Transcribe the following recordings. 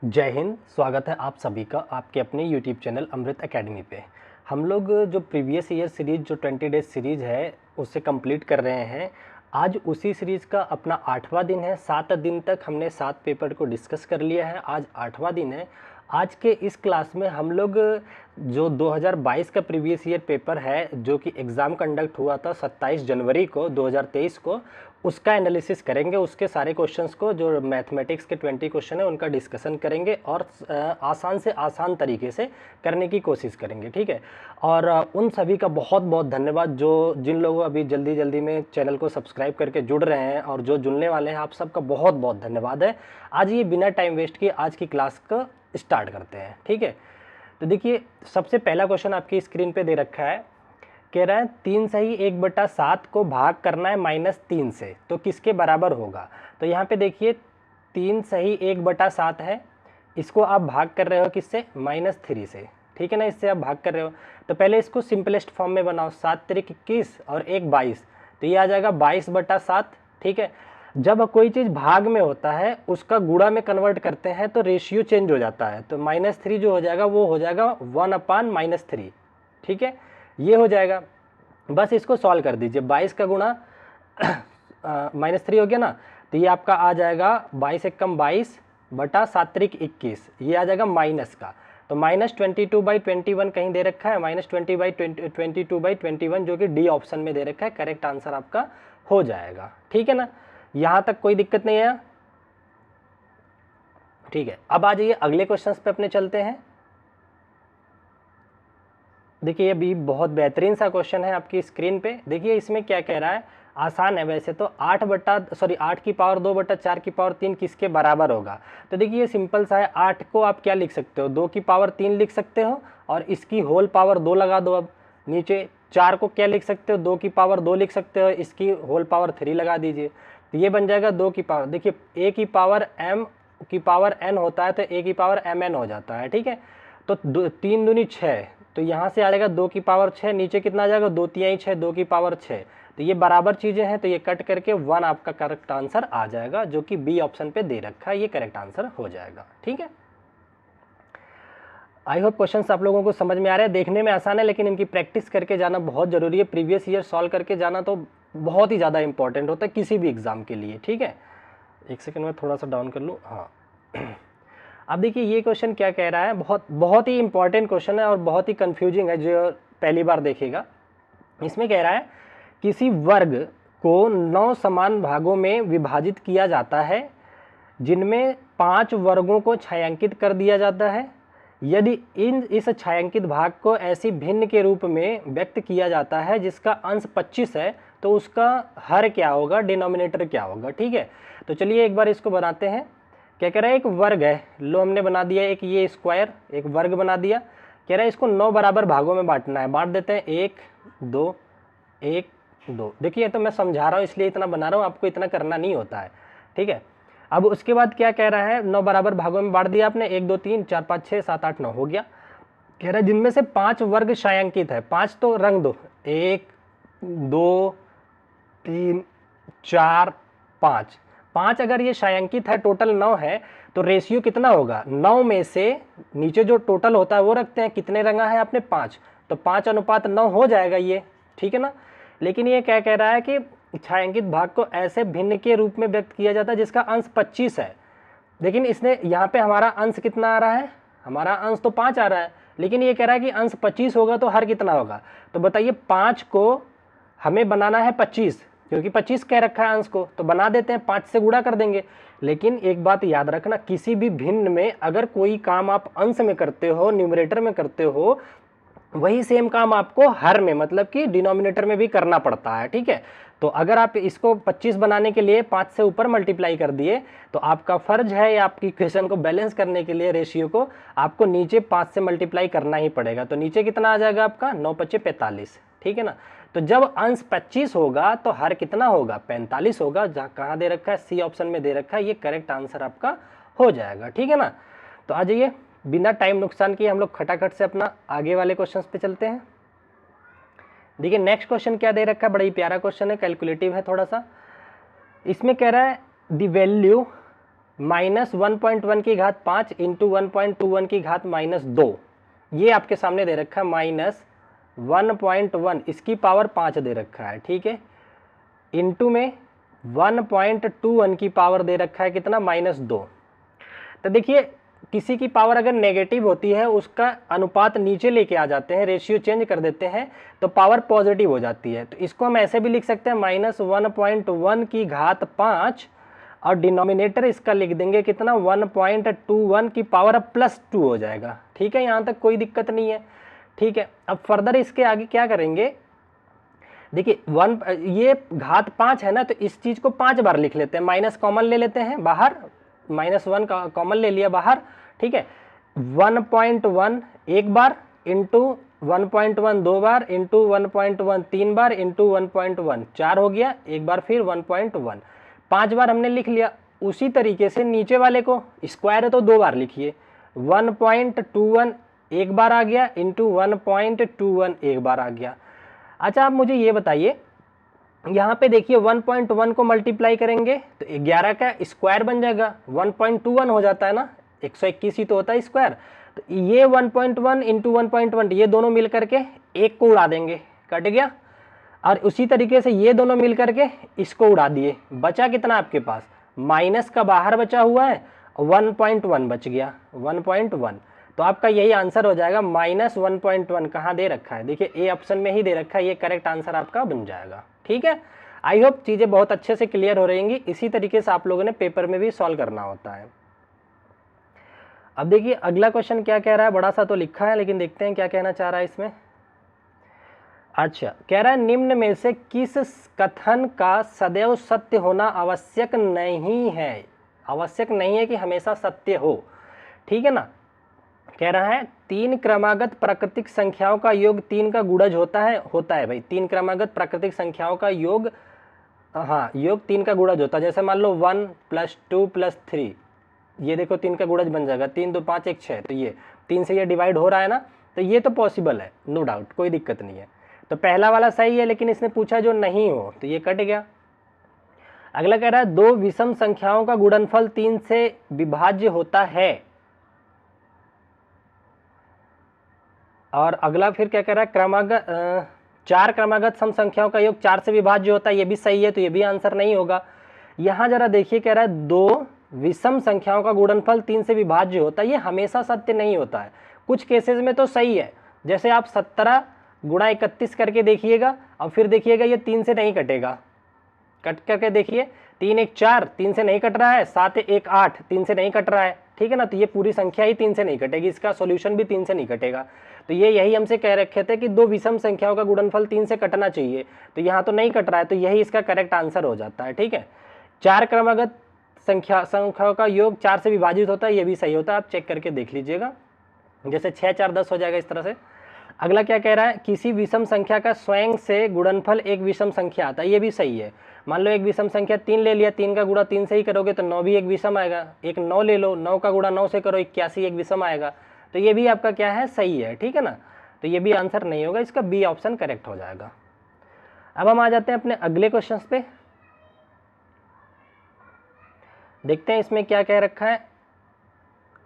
जय हिंद। स्वागत है आप सभी का आपके अपने यूट्यूब चैनल अमृत एकेडमी पे। हम लोग जो प्रीवियस ईयर सीरीज़ जो 20 डेज सीरीज़ है उसे कंप्लीट कर रहे हैं। आज उसी सीरीज़ का अपना 8वां दिन है। 7 दिन तक हमने 7 पेपर को डिस्कस कर लिया है, आज 8वां दिन है। आज के इस क्लास में हम लोग जो 2022 का प्रीवियस ईयर पेपर है जो कि एग्ज़ाम कंडक्ट हुआ था 27 जनवरी को 2023 को, उसका एनालिसिस करेंगे। उसके सारे क्वेश्चंस को जो मैथमेटिक्स के 20 क्वेश्चन है उनका डिस्कशन करेंगे और आसान से आसान तरीके से करने की कोशिश करेंगे, ठीक है। और उन सभी का बहुत बहुत धन्यवाद जो जिन लोगों अभी जल्दी जल्दी में चैनल को सब्सक्राइब करके जुड़ रहे हैं और जो जुड़ने वाले हैं, आप सबका बहुत बहुत धन्यवाद है। आज ये बिना टाइम वेस्ट किए आज की क्लास को स्टार्ट करते हैं, ठीक है। तो देखिए, सबसे पहला क्वेश्चन आपकी स्क्रीन पे दे रखा है, कह रहा है 3 सही 1/7 को भाग करना है -3 से, तो किसके बराबर होगा। तो यहाँ पे देखिए 3 सही 1/7 है, इसको आप भाग कर रहे हो किससे, -3 से, ठीक है ना। इससे आप भाग कर रहे हो तो पहले इसको सिंपलेस्ट फॉर्म में बनाओ, 7 त्रिक 21 और 1 22, तो ये आ जाएगा 22/7, ठीक है। जब कोई चीज़ भाग में होता है उसका गुणा में कन्वर्ट करते हैं तो रेशियो चेंज हो जाता है, तो -3 जो हो जाएगा वो हो जाएगा 1/-3, ठीक है। ये हो जाएगा, बस इसको सॉल्व कर दीजिए। 22 का गुणा -3 हो गया ना, तो ये आपका आ जाएगा 22 एकम 22 बटा 7 त्रिक 21, ये आ जाएगा माइनस का। तो -22/21 कहीं दे रखा है, -20/22/21 जो कि डी ऑप्शन में दे रखा है, करेक्ट आंसर आपका हो जाएगा, ठीक है ना। यहाँ तक कोई दिक्कत नहीं है, ठीक है। अब आ जाइए अगले क्वेश्चन पे अपने चलते हैं। देखिए ये भी बहुत बेहतरीन सा क्वेश्चन है आपकी स्क्रीन पे। देखिए इसमें क्या कह रहा है, आसान है वैसे तो। 8 की पावर 2/4 की पावर 3 किसके बराबर होगा। तो देखिए ये सिंपल सा है, 8 को आप क्या लिख सकते हो, 2 की पावर 3 लिख सकते हो और इसकी होल पावर 2 लगा दो। अब नीचे 4 को क्या लिख सकते हो, 2 की पावर 2 लिख सकते हो, इसकी होल पावर 3 लगा दीजिए, तो ये बन जाएगा 2 की पावर। देखिए a की पावर m की पावर n होता है तो a की पावर mn हो जाता है, ठीक है। तो 3 दूनी 6, तो यहाँ से आ जाएगा 2 की पावर 6, नीचे कितना आ जाएगा 2 तिहाई 6, 2 की पावर 6, तो ये बराबर चीज़ें हैं, तो ये कट करके 1 आपका करेक्ट आंसर आ जाएगा जो कि बी ऑप्शन पे दे रखा है, ये करेक्ट आंसर हो जाएगा, ठीक है। आई होप क्वेश्चंस आप लोगों को समझ में आ रहे हैं। देखने में आसान है लेकिन इनकी प्रैक्टिस करके जाना बहुत ज़रूरी है। प्रीवियस ईयर सॉल्व करके जाना तो बहुत ही ज़्यादा इंपॉर्टेंट होता है किसी भी एग्ज़ाम के लिए, ठीक है। एक सेकेंड में थोड़ा सा डाउन कर लूँ, हाँ। अब देखिए ये क्वेश्चन क्या कह रहा है, बहुत ही इंपॉर्टेंट क्वेश्चन है और बहुत ही कंफ्यूजिंग है जो पहली बार देखेगा। इसमें कह रहा है किसी वर्ग को 9 समान भागों में विभाजित किया जाता है जिनमें 5 वर्गों को छायांकित कर दिया जाता है। यदि इस छायांकित भाग को ऐसी भिन्न के रूप में व्यक्त किया जाता है जिसका अंश 25 है, तो उसका हर क्या होगा, डिनोमिनेटर क्या होगा, ठीक है। तो चलिए एक बार इसको बनाते हैं। क्या कह रहा है, एक वर्ग है, लो हमने बना दिया एक ये स्क्वायर, एक वर्ग बना दिया। कह रहा है इसको 9 बराबर भागों में बांटना है, बांट देते हैं 1 2 1 2। देखिए तो मैं समझा रहा हूँ इसलिए इतना बना रहा हूँ, आपको इतना करना नहीं होता है, ठीक है। अब उसके बाद क्या कह रहा है, 9 बराबर भागों में बांट दिया आपने, 1 2 3 4 5 6 7 8 9 हो गया। कह रहा है जिनमें से 5 वर्ग छायांकित है, 5 तो रंग दो, 1 2 3 4 5, 5 अगर ये छायांकित है, टोटल 9 है, तो रेशियो कितना होगा, 9 में से नीचे जो टोटल होता है वो रखते हैं, कितने रंगा है आपने 5, तो 5:9 हो जाएगा ये, ठीक है ना। लेकिन ये क्या कह रहा है कि छायांकित भाग को ऐसे भिन्न के रूप में व्यक्त किया जाता है जिसका अंश 25 है। लेकिन इसने यहाँ पे हमारा अंश कितना आ रहा है, हमारा अंश तो 5 आ रहा है, लेकिन ये कह रहा है कि अंश 25 होगा तो हर कितना होगा। तो बताइए 5 को हमें बनाना है 25, क्योंकि 25 कह रखा है अंश को, तो बना देते हैं, 5 से गुणा कर देंगे। लेकिन एक बात याद रखना, किसी भी भिन्न में अगर कोई काम आप अंश में करते हो, न्यूमरेटर में करते हो, वही सेम काम आपको हर में मतलब कि डिनोमिनेटर में भी करना पड़ता है, ठीक है। तो अगर आप इसको 25 बनाने के लिए 5 से ऊपर मल्टीप्लाई कर दिए, तो आपका फर्ज है या आपकी इक्वेशन को बैलेंस करने के लिए रेशियो को आपको नीचे 5 से मल्टीप्लाई करना ही पड़ेगा। तो नीचे कितना आ जाएगा आपका, 9 5 45, ठीक है ना। तो जब अंश 25 होगा तो हर कितना होगा, 45 होगा, जहाँ कहाँ दे रखा है, सी ऑप्शन में दे रखा है, ये करेक्ट आंसर आपका हो जाएगा, ठीक है ना। तो आ जाइए बिना टाइम नुकसान किए हम लोग खटाखट से अपना आगे वाले क्वेश्चंस पे चलते हैं। देखिए नेक्स्ट क्वेश्चन क्या दे रखा है, बड़ा ही प्यारा क्वेश्चन है, कैलकुलेटिव है थोड़ा सा। इसमें कह रहा है द वैल्यू -1.1 की घात 5 इंटू 1.21 की घात -2, ये आपके सामने दे रखा है -1.1, इसकी पावर 5 दे रखा है, ठीक है, इंटू में 1.21 की पावर दे रखा है कितना, -2। तो देखिए किसी की पावर अगर नेगेटिव होती है उसका अनुपात नीचे लेके आ जाते हैं, रेशियो चेंज कर देते हैं तो पावर पॉजिटिव हो जाती है। तो इसको हम ऐसे भी लिख सकते हैं -1.1 की घात 5 और डिनोमिनेटर इसका लिख देंगे कितना, 1.21 की पावर अब +2 हो जाएगा, ठीक है, यहाँ तक कोई दिक्कत नहीं है, ठीक है। अब फर्दर इसके आगे क्या करेंगे, देखिए ये घात 5 है ना, तो इस चीज को 5 बार लिख लेते हैं, माइनस कॉमन ले लेते हैं बाहर, -1 का कॉमन ले लिया बाहर, ठीक है, 1.1 एक बार, इंटू 1.1 दो बार, इंटू 1.1 3 बार, इंटू 1.1 4 हो गया, एक बार फिर 1.1 5 बार हमने लिख लिया। उसी तरीके से नीचे वाले को स्क्वायर है तो 2 बार लिखिए, 1.21 एक बार आ गया, इंटू 1.21 एक बार आ गया। अच्छा आप मुझे ये बताइए, यहाँ पे देखिए 1.1 को मल्टीप्लाई करेंगे तो 11 का स्क्वायर बन जाएगा, 1.21 हो जाता है ना, 121 ही तो होता है स्क्वायर। तो ये 1.1 इंटू 1.1 ये दोनों मिल करके एक को उड़ा देंगे, कट गया। और उसी तरीके से ये दोनों मिल करके इसको उड़ा दिए, बचा कितना आपके पास, माइनस का बाहर बचा हुआ है, 1.1 बच गया, 1.1। तो आपका यही आंसर हो जाएगा -1.1। कहाँ दे रखा है, देखिए ए ऑप्शन में ही दे रखा है, ये करेक्ट आंसर आपका बन जाएगा, ठीक है। आई होप चीज़ें बहुत अच्छे से क्लियर हो रहेंगी। इसी तरीके से आप लोगों ने पेपर में भी सॉल्व करना होता है। अब देखिए अगला क्वेश्चन क्या कह रहा है, बड़ा सा तो लिखा है लेकिन देखते हैं क्या कहना चाह रहा है इसमें। अच्छा कह रहा है निम्न में से किस कथन का सदैव सत्य होना आवश्यक नहीं है, आवश्यक नहीं है कि हमेशा सत्य हो, ठीक है ना। कह रहा है 3 क्रमागत प्राकृतिक संख्याओं का योग 3 का गुणज होता है भाई, 3 क्रमागत प्राकृतिक संख्याओं का योग, हाँ योग 3 का गुणज होता है। जैसे मान लो 1 + 2 + 3, ये देखो 3 का गुणज बन जाएगा, 3 2 5 1 6, तो ये 3 से ये डिवाइड हो रहा है ना, तो ये तो पॉसिबल है, नो डाउट, कोई दिक्कत नहीं है। तो पहला वाला सही है, लेकिन इसने पूछा जो नहीं हो तो ये कट गया। अगला कह रहा है 2 विषम संख्याओं का गुणनफल 3 से विभाज्य होता है, और अगला फिर क्या कह रहा है 4 क्रमागत सम संख्याओं का योग 4 से विभाज्य होता है, ये भी सही है, तो ये भी आंसर नहीं होगा। यहाँ जरा देखिए कह रहा है 2 विषम संख्याओं का गुणनफल 3 से विभाज्य होता है, ये हमेशा सत्य नहीं होता है, कुछ केसेस में तो सही है। जैसे आप 17 गुणा 31 करके देखिएगा और फिर देखिएगा ये 3 से नहीं कटेगा, कट करके देखिए, 3 1 4 3 से नहीं कट रहा है, 7 1 8 3 से नहीं कट रहा है, ठीक है ना, तो ये पूरी संख्या ही 3 से नहीं कटेगी, इसका सॉल्यूशन भी 3 से नहीं कटेगा। तो ये यही हमसे कह रखे थे कि 2 विषम संख्याओं का गुणनफल 3 से कटना चाहिए, तो यहाँ तो नहीं कट रहा है, तो यही इसका करेक्ट आंसर हो जाता है, ठीक है। 4 क्रमागत संख्याओं का योग 4 से विभाजित होता है, ये भी सही होता है, आप चेक करके देख लीजिएगा, जैसे 6 4 10 हो जाएगा इस तरह से। अगला क्या कह रहा है, किसी विषम संख्या का स्वयं से गुणनफल एक विषम संख्या आता है, ये भी सही है। मान लो एक विषम संख्या 3 ले लिया, 3 का गुणा 3 से ही करोगे तो 9 भी एक विषम आएगा। एक 9 ले लो, 9 का गुणा 9 से करो, 81 एक विषम आएगा, तो ये भी आपका क्या है, सही है, ठीक है ना। तो ये भी आंसर नहीं होगा, इसका बी ऑप्शन करेक्ट हो जाएगा। अब हम आ जाते हैं अपने अगले क्वेश्चन पे, देखते हैं इसमें क्या कह रखा है।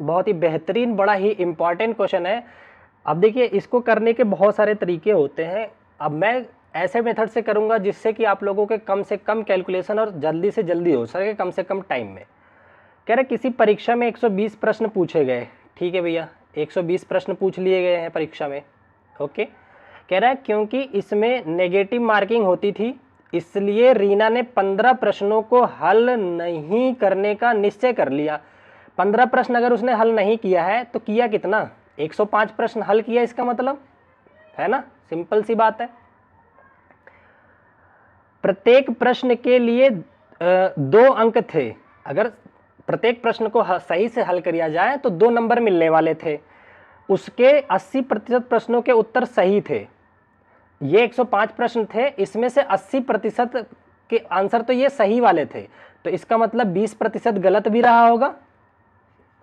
बहुत ही बेहतरीन, बड़ा ही इंपॉर्टेंट क्वेश्चन है। अब देखिए इसको करने के बहुत सारे तरीके होते हैं, अब मैं ऐसे मेथड से करूंगा जिससे कि आप लोगों के कम से कम कैलकुलेशन और जल्दी से जल्दी हो सके, कम से कम टाइम में। कह रहे किसी परीक्षा में 120 प्रश्न पूछे गए, ठीक है भैया, 120 प्रश्न पूछ लिए गए हैं परीक्षा में, ओके। कह रहा है क्योंकि इसमें नेगेटिव मार्किंग होती थी, इसलिए रीना ने 15 प्रश्नों को हल नहीं करने का निश्चय कर लिया। 15 प्रश्न अगर उसने हल नहीं किया है तो किया कितना, 105 प्रश्न हल किया, इसका मतलब है ना, सिंपल सी बात है। प्रत्येक प्रश्न के लिए 2 अंक थे, अगर प्रत्येक प्रश्न को सही से हल किया जाए तो 2 नंबर मिलने वाले थे। उसके 80% प्रश्नों के उत्तर सही थे। ये 105 प्रश्न थे, इसमें से 80% के आंसर तो ये सही वाले थे, तो इसका मतलब 20% गलत भी रहा होगा,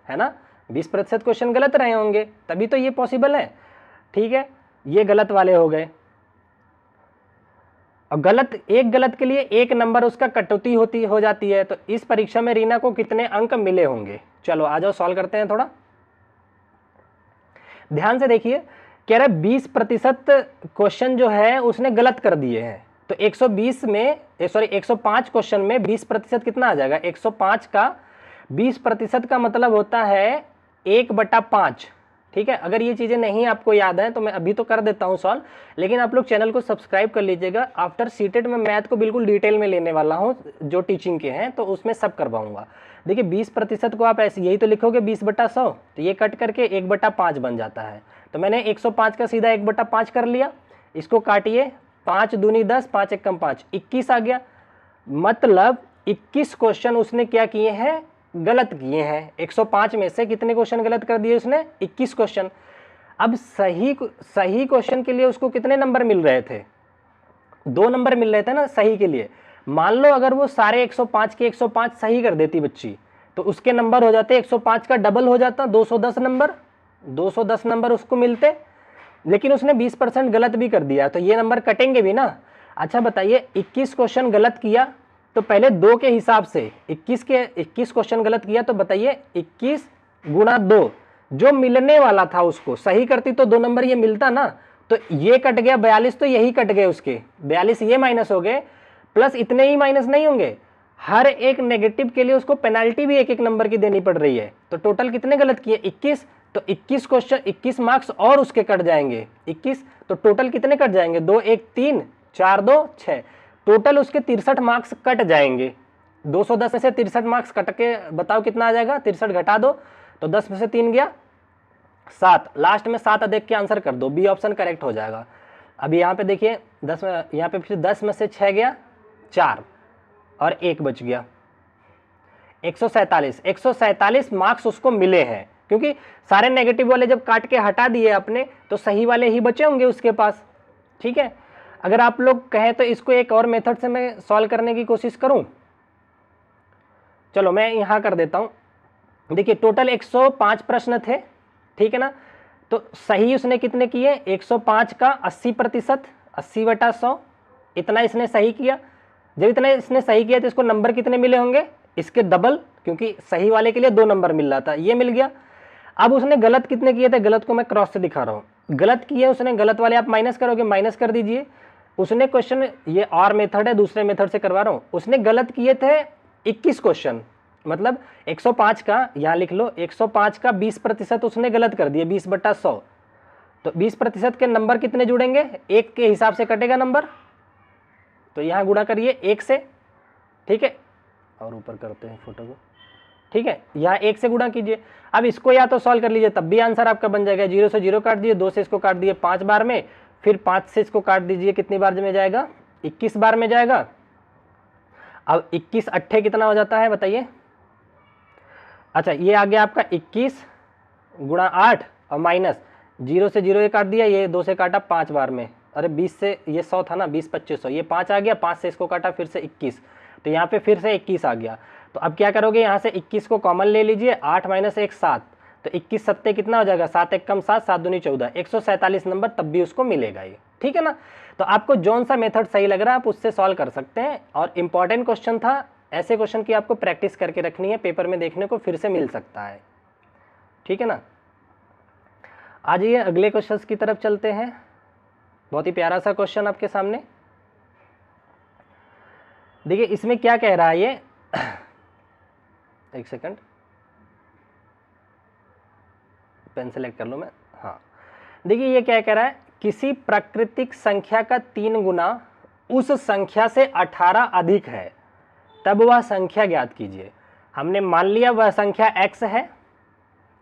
है ना, 20% क्वेश्चन गलत रहे होंगे, तभी तो ये पॉसिबल है, ठीक है। ये गलत वाले हो गए। और एक गलत के लिए 1 नंबर उसका कटौती हो जाती है। तो इस परीक्षा में रीना को कितने अंक मिले होंगे? चलो आ जाओ सॉल्व करते हैं थोड़ा ध्यान से देखिए। कह रहा है 20% क्वेश्चन जो है उसने गलत कर दिए हैं। तो 105 क्वेश्चन में 20% कितना आ जाएगा? 105 का 20% का मतलब होता है 1/5। ठीक है, अगर ये चीज़ें नहीं आपको याद है तो मैं अभी तो कर देता हूँ सॉल्व, लेकिन आप लोग चैनल को सब्सक्राइब कर लीजिएगा। आफ्टर सीटेट में मैथ को बिल्कुल डिटेल में लेने वाला हूँ, जो टीचिंग के हैं तो उसमें सब करवाऊंगा। देखिए 20% को आप ऐसे यही तो लिखोगे 20/100, तो ये कट करके 1/5 बन जाता है। तो मैंने 105 का सीधा 1/5 कर लिया। इसको काटिए, 5 दूनी 10, 5 एकम 5, 21 आ गया। मतलब 21 क्वेश्चन उसने क्या किए हैं? गलत किए हैं। 105 में से कितने क्वेश्चन गलत कर दिए उसने? 21 क्वेश्चन। अब सही क्वेश्चन के लिए उसको कितने नंबर मिल रहे थे? 2 नंबर मिल रहे थे ना सही के लिए। मान लो अगर वो सारे 105 के 105 सही कर देती बच्ची, तो उसके नंबर हो जाते 105 का डबल हो जाता, 210 नंबर। 210 नंबर उसको मिलते, लेकिन उसने 20% गलत भी कर दिया, तो ये नंबर कटेंगे भी ना। अच्छा बताइए, 21 क्वेश्चन गलत किया तो पहले 2 के हिसाब से 21 क्वेश्चन गलत किया, तो बताइए 21 गुणा 2 जो मिलने वाला था उसको सही करती तो 2 नंबर ये मिलता ना। तो ये कट गया 42, तो यही कट गए उसके 42, ये माइनस हो गए। प्लस इतने ही माइनस नहीं होंगे, हर एक नेगेटिव के लिए उसको पेनाल्टी भी 1-1 नंबर की देनी पड़ रही है। तो टोटल कितने गलत किए? 21। तो 21 क्वेश्चन 21 मार्क्स और उसके कट जाएंगे 21। तो टोटल कितने कट जाएंगे? 2 1 3 4 2 6, टोटल उसके 63 मार्क्स कट जाएंगे। 210 में से 63 मार्क्स कट के बताओ कितना आ जाएगा? 63 घटा दो तो 10 में से 3 गया 7, लास्ट में 7 देख के आंसर कर दो, बी ऑप्शन करेक्ट हो जाएगा। अभी यहाँ पे देखिए 10 में, यहाँ पे फिर 10 में से 6 गया 4 और 1 बच गया। 147 मार्क्स उसको मिले हैं, क्योंकि सारे नेगेटिव वाले जब काट के हटा दिए आपने तो सही वाले ही बचे होंगे उसके पास। ठीक है, अगर आप लोग कहें तो इसको एक और मेथड से मैं सॉल्व करने की कोशिश करूं। चलो मैं यहां कर देता हूं। देखिए टोटल 105 प्रश्न थे, ठीक है ना। तो सही उसने कितने किए? 105 का 80%, 80/100 इतना इसने सही किया। जब इतना इसने सही किया तो इसको नंबर कितने मिले होंगे? इसके डबल, क्योंकि सही वाले के लिए 2 नंबर मिल रहा था, ये मिल गया। अब उसने गलत कितने किए थे? गलत को मैं क्रॉस से दिखा रहा हूं। गलत किए उसने, गलत वाले आप माइनस करोगे, माइनस कर दीजिए। उसने क्वेश्चन, ये और मेथड है, दूसरे मेथड से करवा रहा हूं। उसने गलत किए थे 21 क्वेश्चन, मतलब 105 का, यहां लिख लो 105 का 20% उसने गलत कर दिया, 20/100। तो 20% के नंबर कितने जुड़ेंगे? 1 के हिसाब से कटेगा नंबर, तो यहां गुणा करिए 1 से। ठीक है, और ऊपर करते हैं फोटो को। ठीक है, यहाँ 1 से गुणा कीजिए। अब इसको या तो सॉल्व कर लीजिए, तब भी आंसर आपका बन जाएगा। 0 से 0 काट दिए, 2 से इसको काट दिए 5 बार में, फिर 5 से इसको काट दीजिए, कितनी बार में जाएगा? 21 बार में जाएगा। अब 21 अट्ठे कितना हो जाता है बताइए? अच्छा, ये आ गया आपका 21 गुणा 8 और माइनस 0 से 0 ये काट दिया, ये 2 से काटा 5 बार में। अरे 20 से ये 100 था ना, 20 2500, ये 5 आ गया, 5 से इसको काटा फिर से 21, तो यहाँ पे फिर से 21 आ गया। तो अब क्या करोगे? यहाँ से 21 को कॉमन ले लीजिए, 8 - 1 7, तो 21 सत्ते कितना हो जाएगा? 7 एकम 7, 7 दूनी 14, 147 नंबर तब भी उसको मिलेगा ये। ठीक है ना। तो आपको जौन सा मेथड सही लग रहा है आप उससे सॉल्व कर सकते हैं। और इंपॉर्टेंट क्वेश्चन था, ऐसे क्वेश्चन की आपको प्रैक्टिस करके रखनी है, पेपर में देखने को फिर से मिल सकता है। ठीक है ना। आ जाइए अगले क्वेश्चन की तरफ चलते हैं। बहुत ही प्यारा सा क्वेश्चन आपके सामने। देखिए इसमें क्या कह रहा है ये, एक सेकंड, पेन सेलेक्ट कर लो मैं। हाँ, देखिए ये क्या कह रहा है, किसी प्राकृतिक संख्या का 3 गुना उस संख्या से 18 अधिक है, तब वह संख्या ज्ञात कीजिए। हमने मान लिया वह संख्या x है,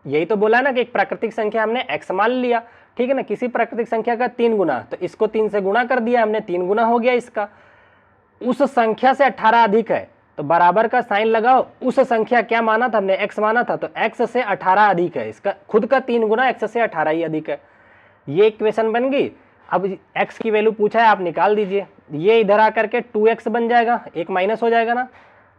यही तो बोला ना कि एक प्राकृतिक संख्या हमने x मान लिया। ठीक है ना। किसी प्राकृतिक संख्या का 3 गुना, तो इसको 3 से गुणा कर दिया हमने, 3 गुना हो गया इसका। उस संख्या से 18 अधिक है, तो बराबर का साइन लगाओ। उस संख्या क्या माना था हमने? x माना था, तो x से 18 अधिक है, इसका खुद का 3 गुना x से 18 ही अधिक है। ये इक्वेशन बन गई। अब x की वैल्यू पूछा है, आप निकाल दीजिए। ये इधर आकर के 2x बन जाएगा, एक माइनस हो जाएगा ना।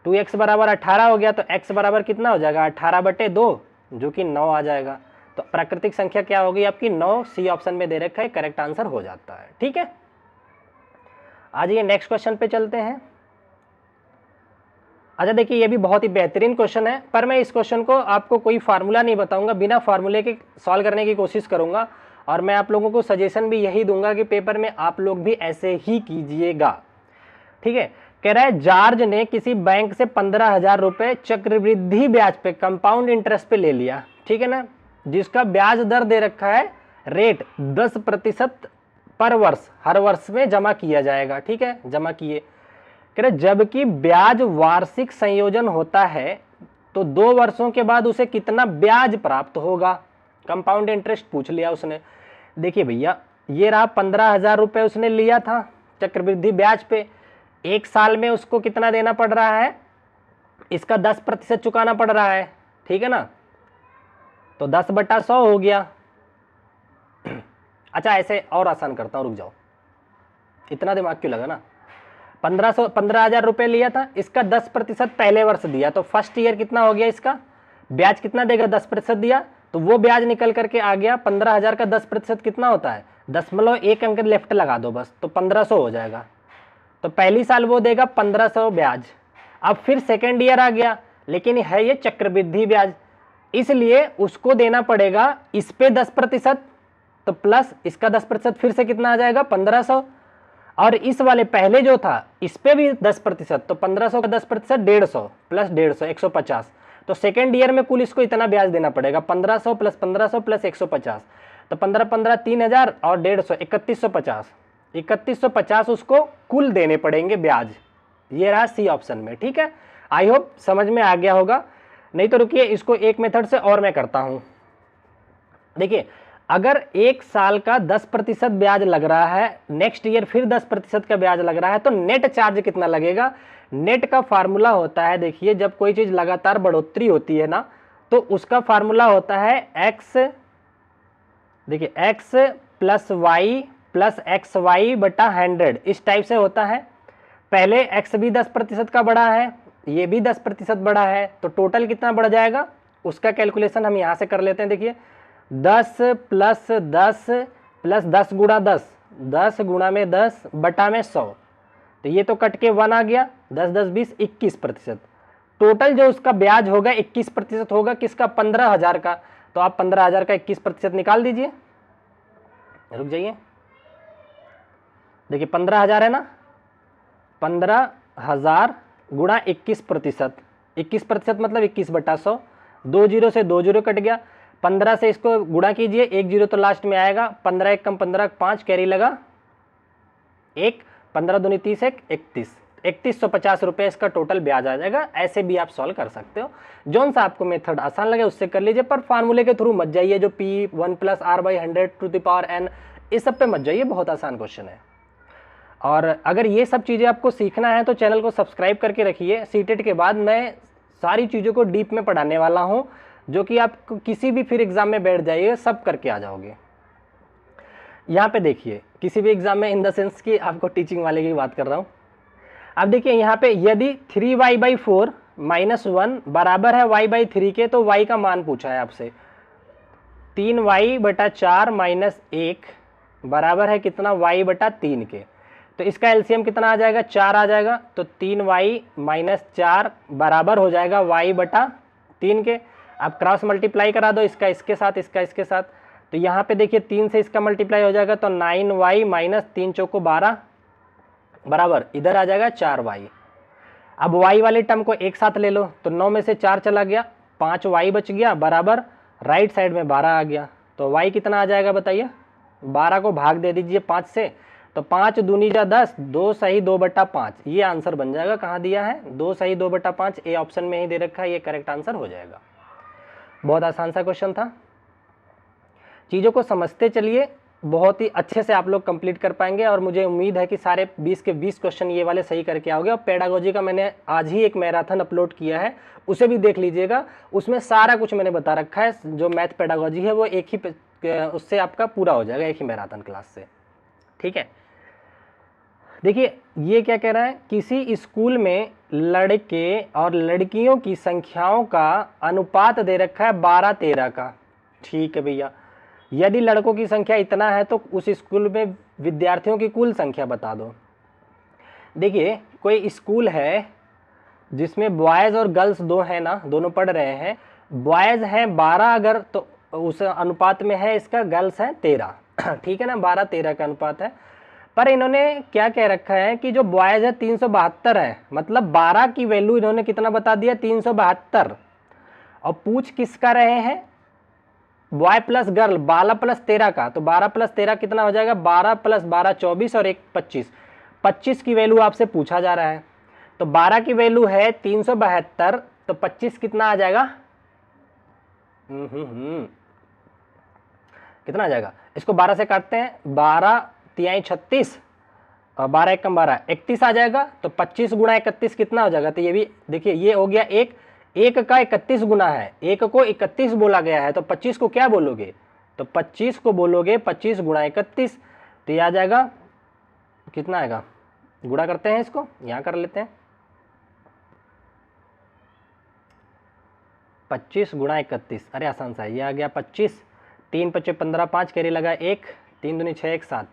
2x बराबर 18 हो गया, तो x बराबर कितना हो जाएगा? 18/2, जो कि 9 आ जाएगा। तो प्राकृतिक संख्या क्या होगी आपकी? 9। सी ऑप्शन में दे रखा है, करेक्ट आंसर हो जाता है। ठीक है। आ जाइए नेक्स्ट क्वेश्चन पे चलते हैं। अच्छा देखिए, ये भी बहुत ही बेहतरीन क्वेश्चन है, पर मैं इस क्वेश्चन को आपको कोई फार्मूला नहीं बताऊंगा, बिना फार्मूले के सॉल्व करने की कोशिश करूंगा, और मैं आप लोगों को सजेशन भी यही दूंगा कि पेपर में आप लोग भी ऐसे ही कीजिएगा। ठीक है, कह रहा है जॉर्ज ने किसी बैंक से 15,000 रुपए चक्रवृद्धि ब्याज पे, कंपाउंड इंटरेस्ट पे ले लिया, ठीक है ना, जिसका ब्याज दर दे रखा है रेट 10% पर वर्ष, हर वर्ष में जमा किया जाएगा। ठीक है, जमा किए, कह रहे जबकि ब्याज वार्षिक संयोजन होता है तो 2 वर्षों के बाद उसे कितना ब्याज प्राप्त होगा। कंपाउंड इंटरेस्ट पूछ लिया उसने। देखिए भैया, ये रहा 15,000 रुपए उसने लिया था चक्रवृद्धि ब्याज पे, 1 साल में उसको कितना देना पड़ रहा है, इसका 10% चुकाना पड़ रहा है। ठीक है ना, तो 10/100 हो गया। अच्छा ऐसे और आसान करता हूं, रुक जाओ, इतना दिमाग क्यों लगा ना। 15,000 रुपए लिया था, इसका 10% पहले वर्ष दिया, तो फर्स्ट ईयर कितना हो गया, इसका ब्याज कितना देगा, 10% दिया, तो वो ब्याज निकल करके आ गया। 15,000 का 10% कितना होता है, 0.1 अंक लेफ्ट लगा दो बस, तो 1500 हो जाएगा। तो पहली साल वो देगा 1500 ब्याज। अब फिर सेकेंड ईयर आ गया, लेकिन है ये चक्रवृद्धि ब्याज, इसलिए उसको देना पड़ेगा इस पे 10%, तो प्लस इसका 10% फिर से कितना आ जाएगा, 1500, और इस वाले पहले जो था इस पे भी 10%, तो 1500 का 10% 150 प्लस 150 150, तो सेकेंड ईयर में कुल इसको इतना ब्याज देना पड़ेगा, 1500 प्लस 1500 प्लस 150, तो 15 3,000 और 150 3150, 3150 उसको कुल देने पड़ेंगे ब्याज। ये रहा सी ऑप्शन में। ठीक है, आई होप समझ में आ गया होगा, नहीं तो रुकिए इसको एक मेथड से और मैं करता हूं। देखिए, अगर 1 साल का 10% ब्याज लग रहा है, नेक्स्ट ईयर फिर 10% का ब्याज लग रहा है, तो नेट चार्ज कितना लगेगा। नेट का फार्मूला होता है, देखिए जब कोई चीज लगातार बढ़ोतरी होती है ना, तो उसका फार्मूला होता है एक्स, देखिए X plus Y plus X Y बटा 100, इस टाइप से होता है। पहले एक्स भी 10% का बढ़ा है, ये भी 10% बढ़ा है, तो टोटल कितना बढ़ जाएगा, उसका कैलकुलेशन हम यहां से कर लेते हैं। देखिए 10 प्लस 10 प्लस 10 गुणा 10, 10 गुणा में 10 बटा में 100, तो ये तो कट के 1 आ गया, 10 10 20 21%। टोटल जो उसका ब्याज होगा 21% होगा, किसका, 15,000 का, तो आप 15,000 का 21% निकाल दीजिए। रुक जाइए, देखिए 15,000 है ना, 15,000 गुणा 21%, 21% मतलब 21/100, 2 जीरो से 2 जीरो कट गया, 15 से इसको गुणा कीजिए, 1 जीरो तो लास्ट में आएगा, 15 एक कम 15 5 कैरी लगा 1, 15 दूनी 30 1 31, 3150 रुपये इसका टोटल ब्याज आ जाएगा। ऐसे भी आप सॉल्व कर सकते हो, जौन सा आपको मेथड आसान लगे उससे कर लीजिए, पर फार्मूले के थ्रू मत जाइए, जो P1 + R/100⁴ इस सब पे मत जाइए, बहुत आसान क्वेश्चन है। और अगर ये सब चीज़ें आपको सीखना है तो चैनल को सब्सक्राइब करके रखिए। सीटेट के बाद मैं सारी चीज़ों को डीप में पढ़ाने वाला हूँ, जो कि आप किसी भी फिर एग्जाम में बैठ जाइए सब करके आ जाओगे। यहाँ पे देखिए, किसी भी एग्जाम में, इन द सेंस कि आपको टीचिंग वाले की बात कर रहा हूँ। अब देखिए यहाँ पे यदि 3y/4 - 1 बराबर है y/3 के, तो y का मान पूछा है आपसे, 3y/4 - 1 बराबर है कितना, y/3 के, तो इसका एलसीएम कितना आ जाएगा, 4 आ जाएगा, तो 3y - 4 बराबर हो जाएगा y/3 के। आप क्रॉस मल्टीप्लाई करा दो, इसका इसके साथ, इसका इसके साथ, तो यहाँ पे देखिए 3 से इसका मल्टीप्लाई हो जाएगा, तो 9y - 3 चौको 12 बराबर इधर आ जाएगा 4y। अब y वाले टर्म को एक साथ ले लो, तो 9 में से 4 चला गया, 5y बच गया, बराबर राइट साइड में 12 आ गया, तो y कितना आ जाएगा बताइए, 12 को भाग दे दीजिए 5 से, तो 5 दूनी जा 10, 2 सही 2/5, ये आंसर बन जाएगा। कहाँ दिया है, 2 सही 2/5, ए ऑप्शन में ही दे रखा है, ये करेक्ट आंसर हो जाएगा। बहुत आसान सा क्वेश्चन था, चीज़ों को समझते चलिए, बहुत ही अच्छे से आप लोग कंप्लीट कर पाएंगे, और मुझे उम्मीद है कि सारे 20 के 20 क्वेश्चन ये वाले सही करके आओगे। और पेडागोजी का मैंने आज ही एक मैराथन अपलोड किया है, उसे भी देख लीजिएगा, उसमें सारा कुछ मैंने बता रखा है। जो मैथ पेडागोजी है वो एक ही उससे आपका पूरा हो जाएगा, एक ही मैराथन क्लास से। ठीक है, देखिए ये क्या कह रहा है, किसी स्कूल में लड़के और लड़कियों की संख्याओं का अनुपात दे रखा है 12-13 का। ठीक है भैया, यदि लड़कों की संख्या इतना है तो उस स्कूल में विद्यार्थियों की कुल संख्या बता दो। देखिए कोई स्कूल है जिसमें बॉयज़ और गर्ल्स दो हैं ना, दोनों पढ़ रहे हैं, बॉयज़ हैं 12 अगर तो उस अनुपात में है इसका, गर्ल्स हैं 13, ठीक है ना, 12-13 का अनुपात है। पर इन्होंने क्या कह रखा है कि जो बॉयज़ है 372 है, मतलब 12 की वैल्यू इन्होंने कितना बता दिया 372, और पूछ किसका रहे हैं, बॉय प्लस गर्ल 12 प्लस 13 का, तो 12 प्लस 13 कितना हो जाएगा, 12 प्लस 12 24 और 1 25, 25 की वैल्यू आपसे पूछा जा रहा है। तो 12 की वैल्यू है 372, तो 25 कितना आ जाएगा, कितना आ जाएगा, इसको 12 से काटते हैं, 12 तिहाई 36 और 12 एकम 12 31 आ जाएगा। तो 25 गुणा 31 कितना हो जाएगा, तो ये भी देखिए ये हो गया एक का 31 गुना है, एक को 31 बोला गया है, तो 25 को क्या बोलोगे, तो 25 को बोलोगे 25 गुणा 31, तो ये आ जाएगा कितना आएगा, गुणा करते हैं इसको, यहाँ कर लेते हैं, 25 गुणा 31, अरे आसान सा है, ये आ गया 25, 3 5 15, 5 कैरी लगा 1, 3 दूनी 6 1 7,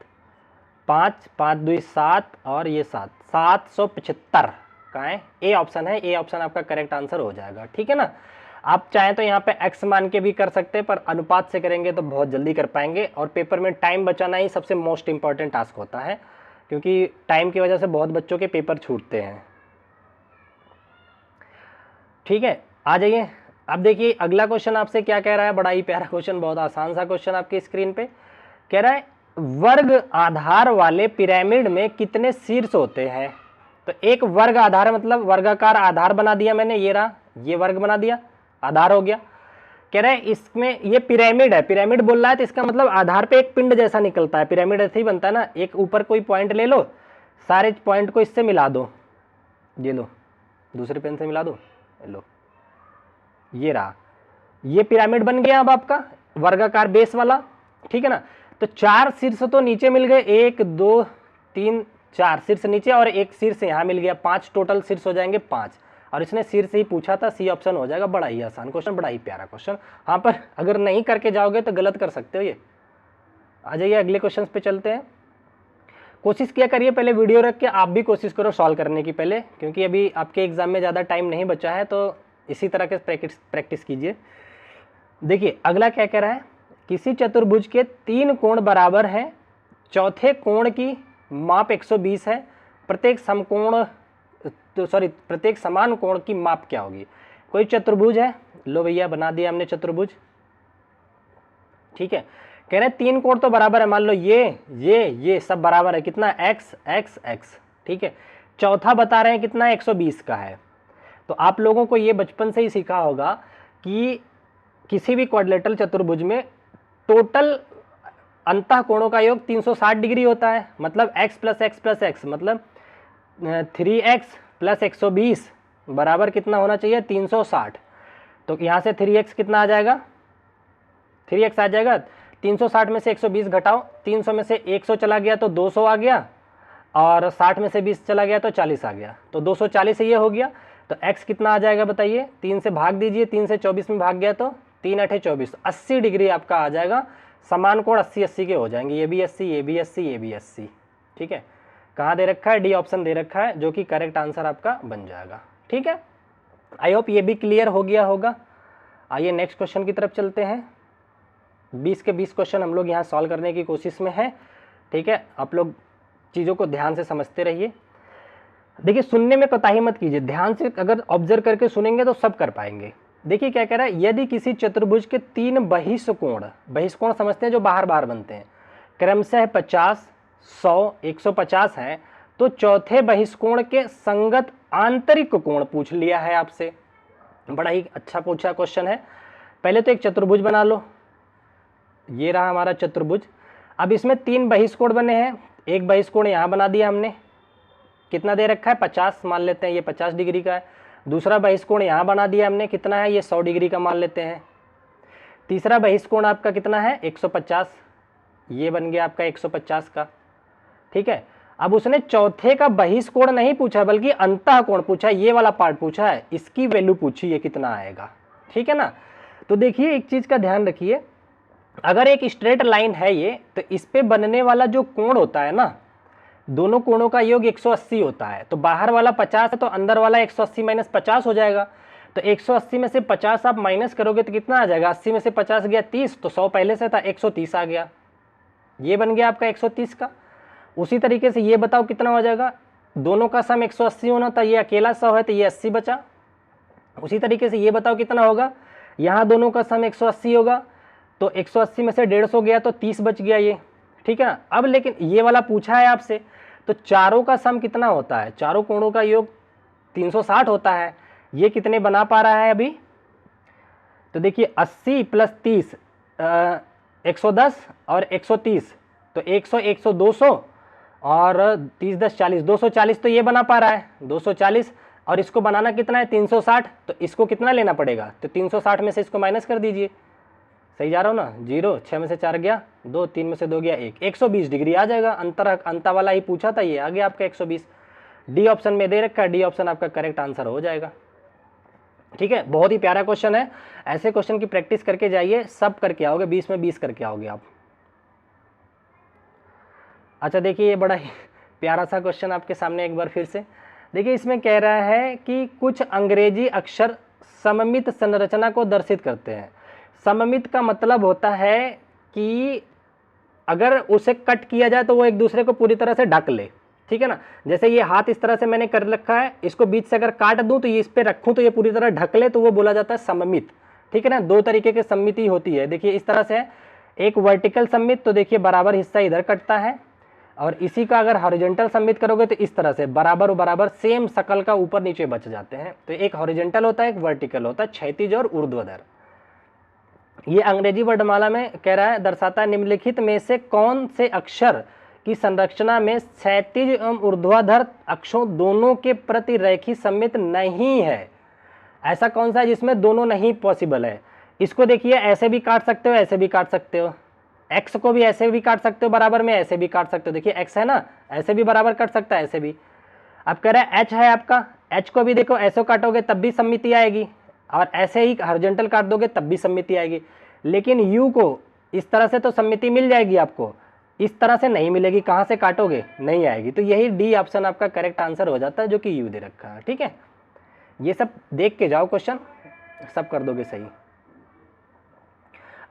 5 5 2 7 और ये 7, 775 कहाँ है, ए ऑप्शन है, ए ऑप्शन आपका करेक्ट आंसर हो जाएगा, ठीक है ना। आप चाहें तो यहाँ पे एक्स मान के भी कर सकते हैं, पर अनुपात से करेंगे तो बहुत जल्दी कर पाएंगे, और पेपर में टाइम बचाना ही सबसे मोस्ट इंपॉर्टेंट टास्क होता है, क्योंकि टाइम की वजह से बहुत बच्चों के पेपर छूटते हैं। ठीक है, आ जाइए। अब देखिए अगला क्वेश्चन आपसे क्या कह रहा है, बड़ा ही प्यारा क्वेश्चन, बहुत आसान सा क्वेश्चन आपकी स्क्रीन पे कह रहा है, वर्ग आधार वाले पिरामिड में कितने शीर्ष होते हैं। तो एक वर्ग आधार मतलब वर्गाकार आधार बना दिया मैंने, ये रहा, ये वर्ग बना दिया, आधार हो गया। कह रहा है इसमें ये पिरामिड है, पिरामिड बोल रहा है, तो इसका मतलब आधार पे एक पिंड जैसा निकलता है, पिरामिड ऐसे ही बनता है ना, एक ऊपर कोई पॉइंट ले लो, सारे पॉइंट को इससे मिला दो, ये लो दूसरे पेन से मिला दो, लो ये रहा, ये पिरामिड बन गया अब आपका वर्गाकार बेस वाला, ठीक है ना। तो 4 शीर्ष तो नीचे मिल गए, 1 2 3 4 शीर्ष नीचे और एक शीर्ष यहाँ मिल गया, 5 टोटल शीर्ष हो जाएंगे 5, और इसने शीर्ष ही पूछा था, सी ऑप्शन हो जाएगा। बड़ा ही आसान क्वेश्चन, बड़ा ही प्यारा क्वेश्चन, हाँ पर अगर नहीं करके जाओगे तो गलत कर सकते हो ये। आ जाइए अगले क्वेश्चन पे चलते हैं। कोशिश किया करिए पहले वीडियो रख के आप भी कोशिश करो सॉल्व करने की पहले, क्योंकि अभी आपके एग्जाम में ज़्यादा टाइम नहीं बचा है, तो इसी तरह के प्रैक्टिस कीजिए। देखिए अगला क्या कह रहा है, किसी चतुर्भुज के 3 कोण बराबर हैं, चौथे कोण की माप 120 है, प्रत्येक समान कोण की माप क्या होगी। कोई चतुर्भुज है, लो भैया बना दिया हमने चतुर्भुज, ठीक है। कह रहे हैं 3 कोण तो बराबर है, मान लो ये सब बराबर है, कितना x x x, ठीक है। चौथा बता रहे हैं कितना 120 का है। तो आप लोगों को ये बचपन से ही सीखा होगा कि किसी भी क्वाड्रिलेटरल चतुर्भुज में टोटल अंतः कोणों का योग 360 डिग्री होता है, मतलब x plus x plus x, मतलब 3x प्लस 120 बराबर कितना होना चाहिए 360। तो यहाँ से 3x कितना आ जाएगा, 3x आ जाएगा, 360 में से 120 घटाओ, 300 में से 100 चला गया तो 200 आ गया, और 60 में से 20 चला गया तो 40 आ गया, तो 240 से ये हो गया। तो x कितना आ जाएगा बताइए, 3 से भाग दीजिए, 3 से 24 में भाग गया तो 3 8 24, 80 डिग्री आपका आ जाएगा। समान कोण 80 80 के हो जाएंगे, ये भी 80 ये भी 80 ये भी 80, ठीक है। कहाँ दे रखा है, डी ऑप्शन दे रखा है, जो कि करेक्ट आंसर आपका बन जाएगा, ठीक है। आई होप ये भी क्लियर हो गया होगा। आइए नेक्स्ट क्वेश्चन की तरफ चलते हैं। 20 के 20 क्वेश्चन हम लोग यहाँ सॉल्व करने की कोशिश में है, ठीक है। आप लोग चीज़ों को ध्यान से समझते रहिए। देखिए सुनने में कोताही मत कीजिए, ध्यान से अगर ऑब्जर्व करके सुनेंगे तो सब कर पाएंगे। देखिए क्या कह रहा है, यदि किसी चतुर्भुज के 3 बहिष्कोण समझते हैं जो बाहर बाहर बनते हैं, क्रमशः 50 100 150 हैं, तो चौथे बहिष्कोण के संगत आंतरिक कोण पूछ लिया है आपसे। बड़ा ही अच्छा पूछा क्वेश्चन है। पहले तो एक चतुर्भुज बना लो, ये रहा हमारा चतुर्भुज। अब इसमें 3 बहिष्कोण बने हैं, एक बहिष्कोण यहाँ बना दिया हमने, कितना दे रखा है 50 मान लेते हैं, ये 50 डिग्री का है। दूसरा बहिष्कोण यहाँ बना दिया हमने, कितना है ये 100 डिग्री का मान लेते हैं। तीसरा बहिष्कोण आपका कितना है 150, ये बन गया आपका 150 का, ठीक है। अब उसने चौथे का बहिष्कोण नहीं पूछा बल्कि अंतः कोण पूछा, ये वाला पार्ट पूछा है, इसकी वैल्यू पूछी है कितना आएगा, ठीक है ना। तो देखिए एक चीज का ध्यान रखिए, अगर एक स्ट्रेट लाइन है ये, तो इस पे बनने वाला जो कोण होता है ना, दोनों कोणों का योग 180 होता है, तो बाहर वाला 50 है तो अंदर वाला 180 माइनस 50 हो जाएगा। तो 180 में से 50 आप माइनस करोगे तो कितना आ जाएगा, 80 में से 50 गया 30, तो 100 पहले से था, 130 आ गया, ये बन गया आपका 130 का। उसी तरीके से ये बताओ कितना हो जाएगा, दोनों का सम 180 होना था, ये अकेला 100 है तो ये 80 बचा। उसी तरीके से ये बताओ कितना होगा, यहाँ दोनों का सम 180 होगा, तो 180 में से 150 गया तो 30 बच गया ये, ठीक है ना। अब लेकिन ये वाला पूछा है आपसे, तो चारों का सम कितना होता है, चारों कोणों का योग 360 होता है, ये कितने बना पा रहा है अभी, तो देखिए 80 प्लस 30 110 और 130, तो 100 100 200 और 30 10 40 240, तो ये बना पा रहा है 240, और इसको बनाना कितना है 360, तो इसको कितना लेना पड़ेगा, तो 360 में से इसको माइनस कर दीजिए, सही जा रहा हूँ ना, 0 6 में से 4 गया 2, 3 में से 2 गया 1, 120 डिग्री आ जाएगा। अंतर वाला ही पूछा था, ये आ गया आपका 120। डी ऑप्शन में दे रखा है, डी ऑप्शन आपका करेक्ट आंसर हो जाएगा, ठीक है। बहुत ही प्यारा क्वेश्चन है, ऐसे क्वेश्चन की प्रैक्टिस करके जाइए, सब करके आओगे, 20 में 20 करके आओगे आप। अच्छा देखिए ये बड़ा ही प्यारा सा क्वेश्चन आपके सामने एक बार फिर से देखिए, इसमें कह रहा है कि कुछ अंग्रेजी अक्षर सममित संरचना को दर्शित करते हैं। सममित का मतलब होता है कि अगर उसे कट किया जाए तो वो एक दूसरे को पूरी तरह से ढक ले, ठीक है ना। जैसे ये हाथ इस तरह से मैंने कर रखा है, इसको बीच से अगर काट दूं तो ये इस पे रखूं तो ये पूरी तरह ढक ले, तो वो बोला जाता है सममित, ठीक है ना। दो तरीके की सममिति होती है, देखिए इस तरह से एक वर्टिकल सममित, तो देखिए बराबर हिस्सा इधर कटता है, और इसी का अगर हॉरिजॉन्टल सममित करोगे तो इस तरह से बराबर बराबर सेम शकल का ऊपर नीचे बच जाते हैं। तो एक हॉरिजॉन्टल होता है, एक वर्टिकल होता है, क्षैतिज और ऊर्ध्वाधर। ये अंग्रेजी वर्णमाला में कह रहा है, दर्शाता है निम्नलिखित में से कौन से अक्षर की संरचना में क्षैतिज एवं ऊर्ध्वाधर अक्षरों दोनों के प्रति रेखी सममित नहीं है। ऐसा कौन सा है जिसमें दोनों नहीं पॉसिबल है। इसको देखिए ऐसे भी काट सकते हो, ऐसे भी काट सकते हो, एक्स को भी ऐसे भी काट सकते हो बराबर में, ऐसे भी काट सकते हो, देखिए एक्स है ना, ऐसे भी बराबर कट सकता है, ऐसे भी। अब कह रहा है एच है आपका, एच को भी देखो ऐसे काटोगे तब भी सममिति आएगी, और ऐसे ही हॉरिजॉन्टल काट दोगे तब भी सममिति आएगी। लेकिन यू को इस तरह से तो सममिति मिल जाएगी आपको, इस तरह से नहीं मिलेगी, कहाँ से काटोगे, नहीं आएगी। तो यही डी ऑप्शन आपका करेक्ट आंसर हो जाता है, जो कि यू दे रखा है, ठीक है। ये सब देख के जाओ, क्वेश्चन सब कर दोगे सही।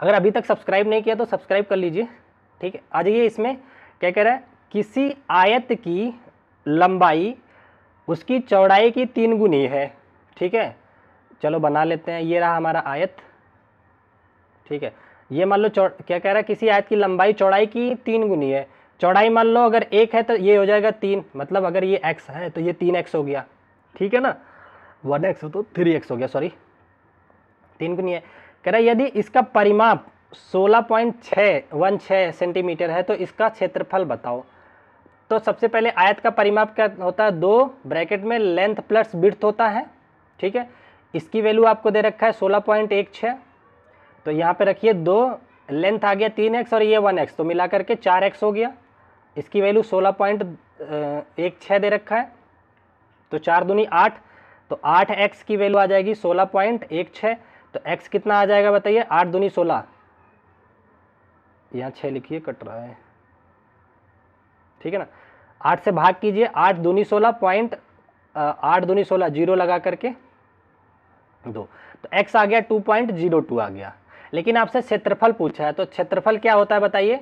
अगर अभी तक सब्सक्राइब नहीं किया तो सब्सक्राइब कर लीजिए, ठीक है। आ जाइए, इसमें क्या कह रहा है, किसी आयत की लंबाई उसकी चौड़ाई की 3 गुनी है, ठीक है। चलो बना लेते हैं, ये रहा हमारा आयत, ठीक है। ये मान लो क्या कह रहा है, किसी आयत की लंबाई चौड़ाई की 3 गुनी है। चौड़ाई मान लो अगर 1 है तो ये हो जाएगा 3, मतलब अगर ये x है तो ये 3x हो गया, ठीक है ना। 1x हो तो 3x हो गया, सॉरी 3 गुनी है। कह रहा है यदि इसका परिमाप 16.616 सेंटीमीटर है तो इसका क्षेत्रफल बताओ। तो सबसे पहले आयत का परिमाप क्या होता है, 2 ब्रैकेट में लेंथ प्लस विड्थ होता है, ठीक है। इसकी वैल्यू आपको दे रखा है 16.16, तो यहाँ पे रखिए 2, लेंथ आ गया 3x और ये 1x, तो मिला करके 4x हो गया। इसकी वैल्यू 16.16 दे रखा है, तो 4 दूनी 8, तो 8x की वैल्यू आ जाएगी 16.16, तो x कितना आ जाएगा बताइए, 8 दूनी 16, यहाँ 6 लिखिए कट रहा है, ठीक है ना। 8 से भाग कीजिए, 8 दूनी 16 जीरो लगा करके 2, तो x आ गया 2.02 आ गया। लेकिन आपसे क्षेत्रफल पूछा है, तो क्षेत्रफल क्या होता है बताइए,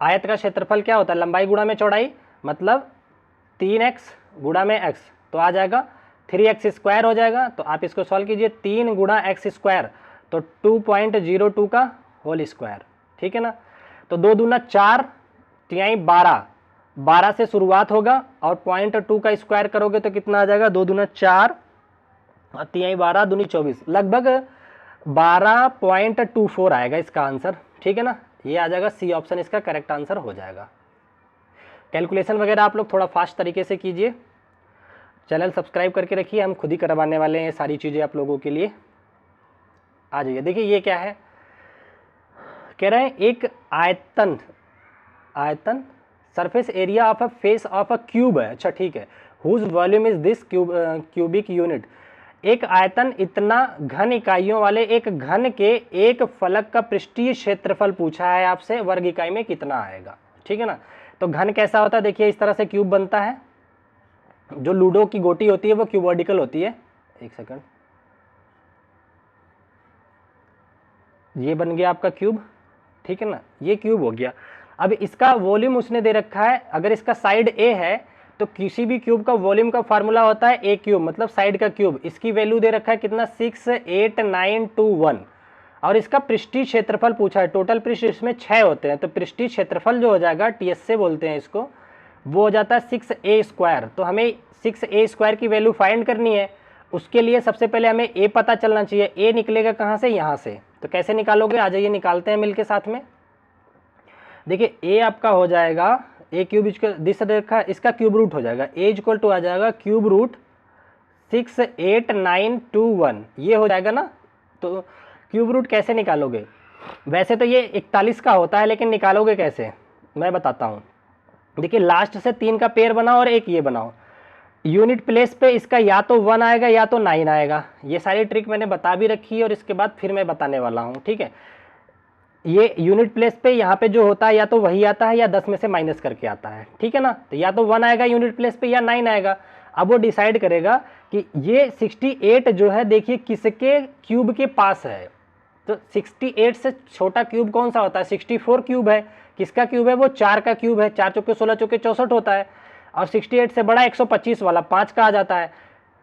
आयत का क्षेत्रफल क्या होता है, लंबाई गुणा में चौड़ाई, मतलब 3x गुणा में x, तो आ जाएगा 3x स्क्वायर हो जाएगा। तो आप इसको सॉल्व कीजिए, 3 गुणा x स्क्वायर, तो 2.02 का होल स्क्वायर, ठीक है ना। तो 2 दूना 4, 3 12, 12 से शुरुआत होगा और 0.2 का स्क्वायर करोगे तो कितना आ जाएगा, 2 दूना 4 और 3 12 दूनी 24, लगभग 12.24 आएगा इसका आंसर, ठीक है ना। ये आ जाएगा सी ऑप्शन, इसका करेक्ट आंसर हो जाएगा। कैलकुलेशन वगैरह आप लोग थोड़ा फास्ट तरीके से कीजिए, चैनल सब्सक्राइब करके रखिए, हम खुद ही करवाने वाले हैं सारी चीज़ें आप लोगों के लिए। आ जाइए, देखिए ये क्या है, कह रहे हैं एक आयतन surface area of a face of a cube है, अच्छा ठीक है, whose volume is this cubic unit. एक आयतन इतना घन इकाइयों वाले एक घन के एक फलक का पृष्ठीय क्षेत्रफल पूछा है आपसे, वर्ग इकाई में कितना आएगा, ठीक है ना। तो घन कैसा होता है, देखिए इस तरह से क्यूब बनता है। जो लूडो की गोटी होती है वो क्यूबॉडिकल होती है। एक सेकंड, ये बन गया आपका क्यूब, ठीक है ना, ये क्यूब हो गया। अब इसका वॉल्यूम उसने दे रखा है, अगर इसका साइड ए है तो किसी भी क्यूब का वॉल्यूम का फार्मूला होता है ए क्यूब, मतलब साइड का क्यूब। इसकी वैल्यू दे रखा है कितना, 68921। और इसका पृष्ठीय क्षेत्रफल पूछा है, टोटल पृष्ठ इसमें 6 होते हैं, तो पृष्ठीय क्षेत्रफल जो हो जाएगा, टीएस से बोलते हैं इसको, वो हो जाता है 6a²। तो हमें 6a² की वैल्यू फाइंड करनी है। उसके लिए सबसे पहले हमें ए पता चलना चाहिए। ए निकलेगा कहाँ से, यहाँ से। तो कैसे निकालोगे, आ जाइए निकालते हैं मिलके साथ में। देखिए ए आपका हो जाएगा, ए क्यूब दिस रेखा, इसका क्यूब रूट हो जाएगा, ए इक्वल टू आ जाएगा क्यूब रूट 68921, ये हो जाएगा ना। तो क्यूब रूट कैसे निकालोगे, वैसे तो ये 41 का होता है, लेकिन निकालोगे कैसे मैं बताता हूँ। देखिए लास्ट से 3 का पेयर बनाओ और एक ये बनाओ। यूनिट प्लेस पे इसका या तो 1 आएगा या तो 9 आएगा। ये सारी ट्रिक मैंने बता भी रखी है और इसके बाद फिर मैं बताने वाला हूँ, ठीक है। ये यूनिट प्लेस पे यहाँ पे जो होता है या तो वही आता है या 10 में से माइनस करके आता है, ठीक है ना। तो या तो 1 आएगा यूनिट प्लेस पे या 9 आएगा। अब वो डिसाइड करेगा कि ये 68 जो है, देखिए किसके क्यूब के पास है। तो 68 से छोटा क्यूब कौन सा होता है, 64 क्यूब है। किसका क्यूब है, वो 4 का क्यूब है। 4 चौके 16 चौके 64 होता है। और 68 से बड़ा 125 वाला 5 का आ जाता है।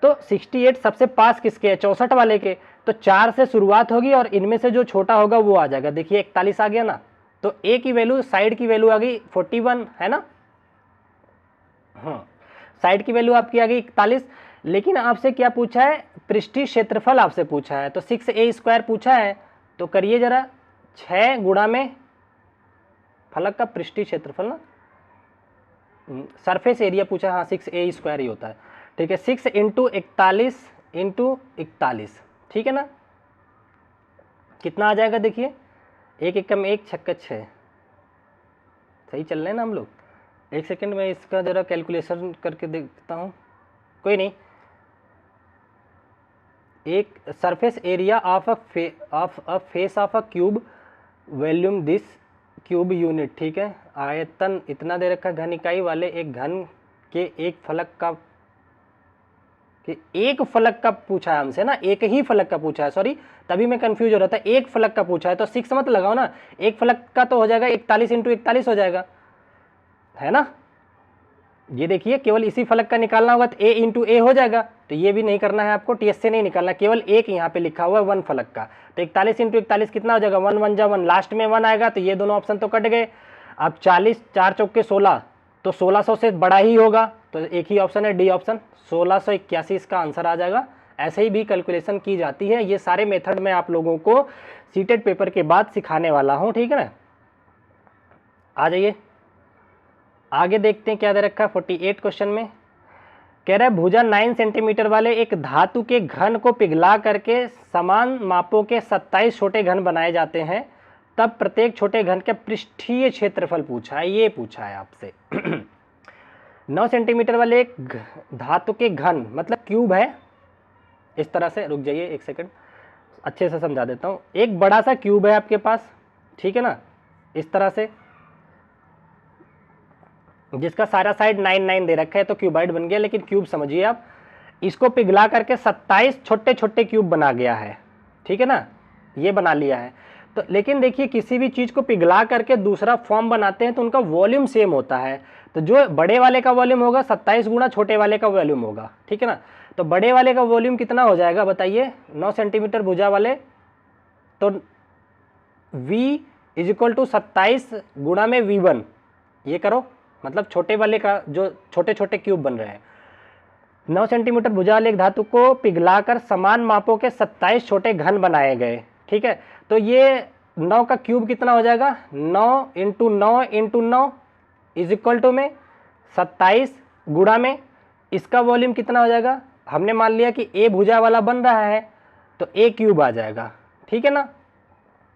तो 68 सबसे पास किसके है, 64 वाले के। तो 4 से शुरुआत होगी और इनमें से जो छोटा होगा वो आ जाएगा। देखिए 41 आ गया ना। तो ए की वैल्यू, साइड की वैल्यू आ गई 41, है ना। साइड की वैल्यू आपकी आ गई 41। लेकिन आपसे क्या पूछा है, पृष्ठीय क्षेत्रफल आपसे पूछा है। तो 6a² पूछा है, तो करिए जरा 6 गुणा में फलक का पृष्ठीय क्षेत्रफल ना, सरफेस एरिया पूछा, हाँ 6a² ही होता है, ठीक है। 6 × 41 × 41, ठीक है ना। कितना आ जाएगा, देखिए 1 एकम 1 छक्का 6। सही चल रहे हैं ना हम लोग। एक सेकंड में इसका जरा कैलकुलेशन करके देखता हूँ, कोई नहीं। एक surface area of a face of a cube, volume this cube unit, ठीक है। आयतन इतना दे रखा घन इकाई वाले एक घन के एक फलक का पूछा है हमसे ना, एक ही फलक का पूछा है, सॉरी तभी मैं कंफ्यूज हो रहा था। एक फलक का पूछा है तो 6 मत लगाओ ना, एक फलक का तो हो जाएगा 41 × 41 हो जाएगा, है ना। ये देखिए केवल इसी फलक का निकालना होगा तो a × a हो जाएगा। तो ये भी नहीं करना है आपको, टीएस से नहीं निकालना, केवल एक यहाँ पे लिखा हुआ है 1 फलक का। तो 41 × 41 कितना हो जाएगा, 1 1 जा 1, लास्ट में 1 आएगा। तो ये दोनों ऑप्शन तो कट गए। अब 40 4 चौके 16, तो 1600 से बड़ा ही होगा, तो एक ही ऑप्शन है डी ऑप्शन, 1681 इसका आंसर आ जाएगा। ऐसे ही भी कैलकुलेशन की जाती है। ये सारे मेथड मैं आप लोगों को सीटेड पेपर के बाद सिखाने वाला हूँ, ठीक है ना। आ जाइए आगे देखते हैं क्या दे रखा है 48 क्वेश्चन में। कह रहा है भुजा 9 सेंटीमीटर वाले एक धातु के घन को पिघला करके समान मापों के 27 छोटे घन बनाए जाते हैं, तब प्रत्येक छोटे घन के पृष्ठीय क्षेत्रफल पूछा है। ये पूछा है आपसे 9 सेंटीमीटर वाले एक धातु के घन, मतलब क्यूब है इस तरह से। रुक जाइए एक सेकंड, अच्छे से समझा देता हूँ। एक बड़ा सा क्यूब है आपके पास, ठीक है ना, इस तरह से, जिसका सारा साइड 9 9 दे रखा है, तो क्यूबाइड बन गया। लेकिन क्यूब समझिए आप, इसको पिघला करके 27 छोटे छोटे क्यूब बना गया है, ठीक है ना, ये बना लिया है। तो लेकिन देखिए किसी भी चीज़ को पिघला करके दूसरा फॉर्म बनाते हैं तो उनका वॉल्यूम सेम होता है। तो जो बड़े वाले का वॉल्यूम होगा 27 गुना छोटे वाले का वॉल्यूम होगा, ठीक है ना। तो बड़े वाले का वॉल्यूम कितना हो जाएगा बताइए, 9 सेंटीमीटर भुजा वाले, तो V = 27 गुणा में V1, ये करो, मतलब छोटे वाले का जो छोटे छोटे क्यूब बन रहे हैं। 9 सेंटीमीटर भुजा वाले एक धातु को पिघलाकर समान मापों के 27 छोटे घन बनाए गए, ठीक है। तो ये 9 का क्यूब कितना हो जाएगा, 9 × 9 × 9 = में 27 गुणा में इसका वॉल्यूम कितना हो जाएगा। हमने मान लिया कि ए भुजा वाला बन रहा है तो ए क्यूब आ जाएगा, ठीक है ना।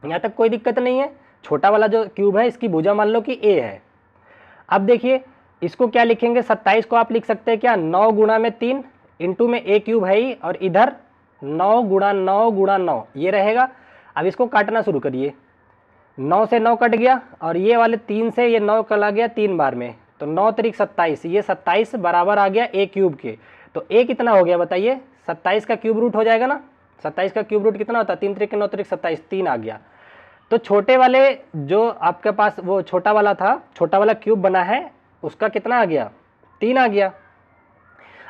यहाँ तक कोई दिक्कत नहीं है। छोटा वाला जो क्यूब है इसकी भुजा मान लो कि ए है। अब देखिए इसको क्या लिखेंगे, 27 को आप लिख सकते हैं क्या, 9 गुणा में 3 इंटू में ए क्यूब है ही, और इधर 9 × 9 × 9 ये रहेगा। अब इसको काटना शुरू करिए। 9 से 9 कट गया और ये वाले 3 से ये 9 चला गया 3 बार में, तो 9 त्रिक 27, ये 27 बराबर आ गया a क्यूब के। तो a कितना हो गया बताइए, 27 का क्यूब रूट हो जाएगा ना, 27 का क्यूब रूट कितना होता है, 3 त्रिक 9 त्रिक 27, 3 आ गया। तो छोटे वाले जो आपके पास वो छोटा वाला था, छोटा वाला क्यूब बना है, उसका कितना आ गया, 3 आ गया।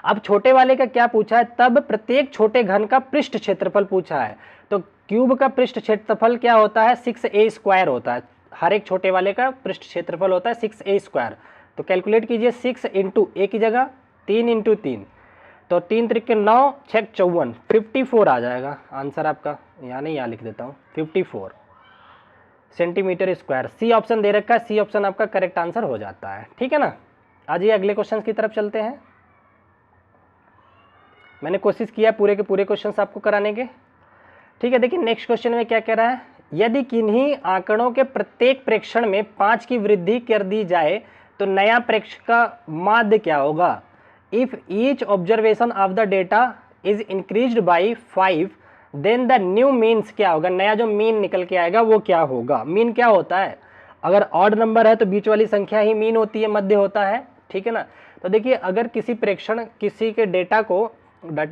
अब छोटे वाले का क्या पूछा है, तब प्रत्येक छोटे घन का पृष्ठ क्षेत्रफल पूछा है। तो क्यूब का पृष्ठ क्षेत्रफल क्या होता है, 6a स्क्वायर होता है। हर एक छोटे वाले का पृष्ठ क्षेत्रफल होता है 6a स्क्वायर। तो कैलकुलेट कीजिए, 6 इंटू ए की जगह 3 इंटू 3, तो 3 त्रिक 9 6 54, 54 आ जाएगा आंसर आपका। यहाँ नहीं, यहाँ लिख देता हूँ 54 सेंटीमीटर स्क्वायर। सी ऑप्शन दे रखा है, सी ऑप्शन आपका करेक्ट आंसर हो जाता है। ठीक है ना, आज ये अगले क्वेश्चन की तरफ चलते हैं। मैंने कोशिश किया पूरे के पूरे क्वेश्चंस आपको कराने के। ठीक है, देखिए नेक्स्ट क्वेश्चन में क्या कह रहा है, यदि किन्हीं आंकड़ों के प्रत्येक प्रेक्षण में 5 की वृद्धि कर दी जाए तो नया प्रेक्षक का माध्य क्या होगा। If each observation of the data is increased by 5 then the new means क्या होगा, नया जो मीन निकल के आएगा वो क्या होगा। मीन क्या होता है, अगर ऑड नंबर है तो बीच वाली संख्या ही मीन होती है, मध्य होता है। ठीक है ना, तो देखिए अगर किसी प्रेक्षण किसी के डाटा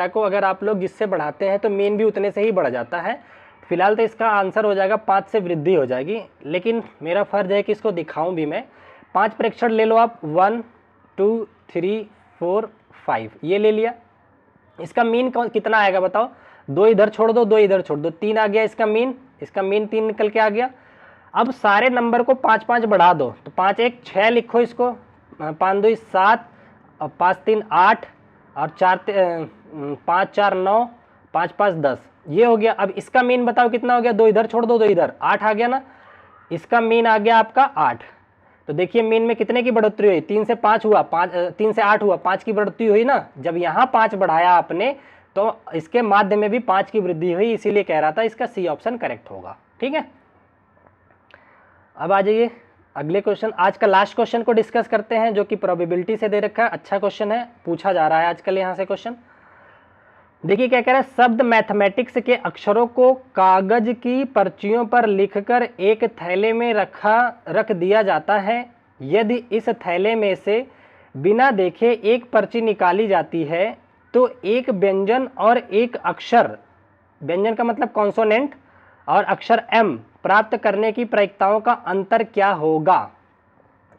को अगर आप लोग जिससे बढ़ाते हैं तो मीन भी उतने से ही बढ़ जाता है। फिलहाल तो इसका आंसर हो जाएगा 5 से वृद्धि हो जाएगी, लेकिन मेरा फर्ज है कि इसको दिखाऊं भी मैं। 5 प्रेक्षण ले लो आप, 1 2 3 4 5, ये ले लिया। इसका मीन कितना आएगा बताओ, 2 इधर छोड़ दो, 2 इधर छोड़ दो, 3 आ गया इसका मीन 3 निकल के आ गया। अब सारे नंबर को 5 5 बढ़ा दो, तो 5 1 6 लिखो इसको, 5 2 7 और 5 3 8 और 5 4 9, 5 5 10, ये हो गया। अब इसका मीन बताओ कितना हो गया, 2 इधर छोड़ दो, 2 इधर, 8 आ गया ना। इसका मीन आ गया आपका 8। तो देखिए मीन में कितने की बढ़ोतरी हुई, 3 से 5 हुआ, 3 से 8 हुआ, 5 की बढ़ोतरी हुई ना। जब यहाँ 5 बढ़ाया आपने तो इसके माध्य में भी 5 की वृद्धि हुई, इसीलिए कह रहा था इसका सी ऑप्शन करेक्ट होगा। ठीक है, अब आ जाइए अगले क्वेश्चन, आज का लास्ट क्वेश्चन को डिस्कस करते हैं, जो कि प्रोबेबिलिटी से दे रखा है। अच्छा क्वेश्चन है, पूछा जा रहा है आजकल यहाँ से क्वेश्चन। देखिए क्या कह रहा है, शब्द मैथमेटिक्स के अक्षरों को कागज की पर्चियों पर लिखकर एक थैले में रख दिया जाता है। यदि इस थैले में से बिना देखे एक पर्ची निकाली जाती है तो एक व्यंजन और एक अक्षर, व्यंजन का मतलब कॉन्सोनेंट, और अक्षर m प्राप्त करने की प्रायिकताओं का अंतर क्या होगा।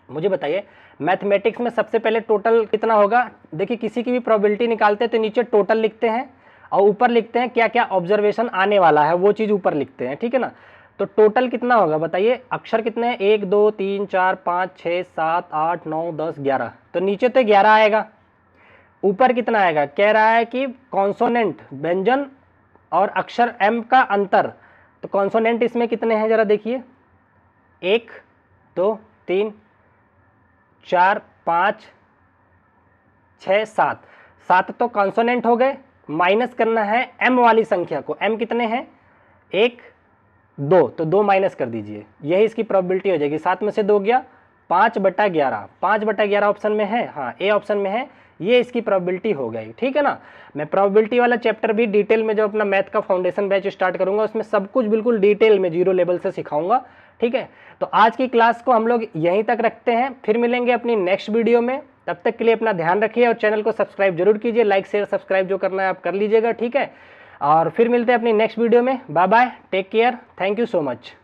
मुझे बताइए, मैथमेटिक्स में सबसे पहले टोटल कितना होगा। देखिए किसी की भी प्रोबेबिलिटी निकालते हैं तो नीचे टोटल लिखते हैं और ऊपर लिखते हैं क्या क्या ऑब्जर्वेशन आने वाला है, वो चीज़ ऊपर लिखते हैं। ठीक है ना, तो टोटल कितना होगा बताइए, अक्षर कितने हैं, 1 2 3 4 5 6 7 8 9 10 11, तो नीचे तो 11 आएगा। ऊपर कितना आएगा, कह रहा है कि कॉन्सोनेंट व्यंजन और अक्षर m का अंतर। तो कॉन्सोनेंट इसमें कितने हैं जरा देखिए, 1 2 3 4 5 6 7, 7 तो कॉन्सोनेंट हो गए। माइनस करना है m वाली संख्या को, m कितने हैं 1 2, तो 2 माइनस कर दीजिए, यही इसकी प्रोबेबिलिटी हो जाएगी। 7 में से 2 गया, 5/11, 5/11 ऑप्शन में है, हाँ ए ऑप्शन में है, ये इसकी प्रोबेबिलिटी हो गई। ठीक है ना, मैं प्रोबेबिलिटी वाला चैप्टर भी डिटेल में जो अपना मैथ का फाउंडेशन बैच स्टार्ट करूंगा उसमें सब कुछ बिल्कुल डिटेल में 0 लेवल से सिखाऊंगा। ठीक है, तो आज की क्लास को हम लोग यहीं तक रखते हैं, फिर मिलेंगे अपनी नेक्स्ट वीडियो में। तब तक के लिए अपना ध्यान रखिए और चैनल को सब्सक्राइब जरूर कीजिए, लाइक शेयर सब्सक्राइब जो करना है आप कर लीजिएगा। ठीक है, और फिर मिलते हैं अपनी नेक्स्ट वीडियो में। Bye bye, take care, thank you so much.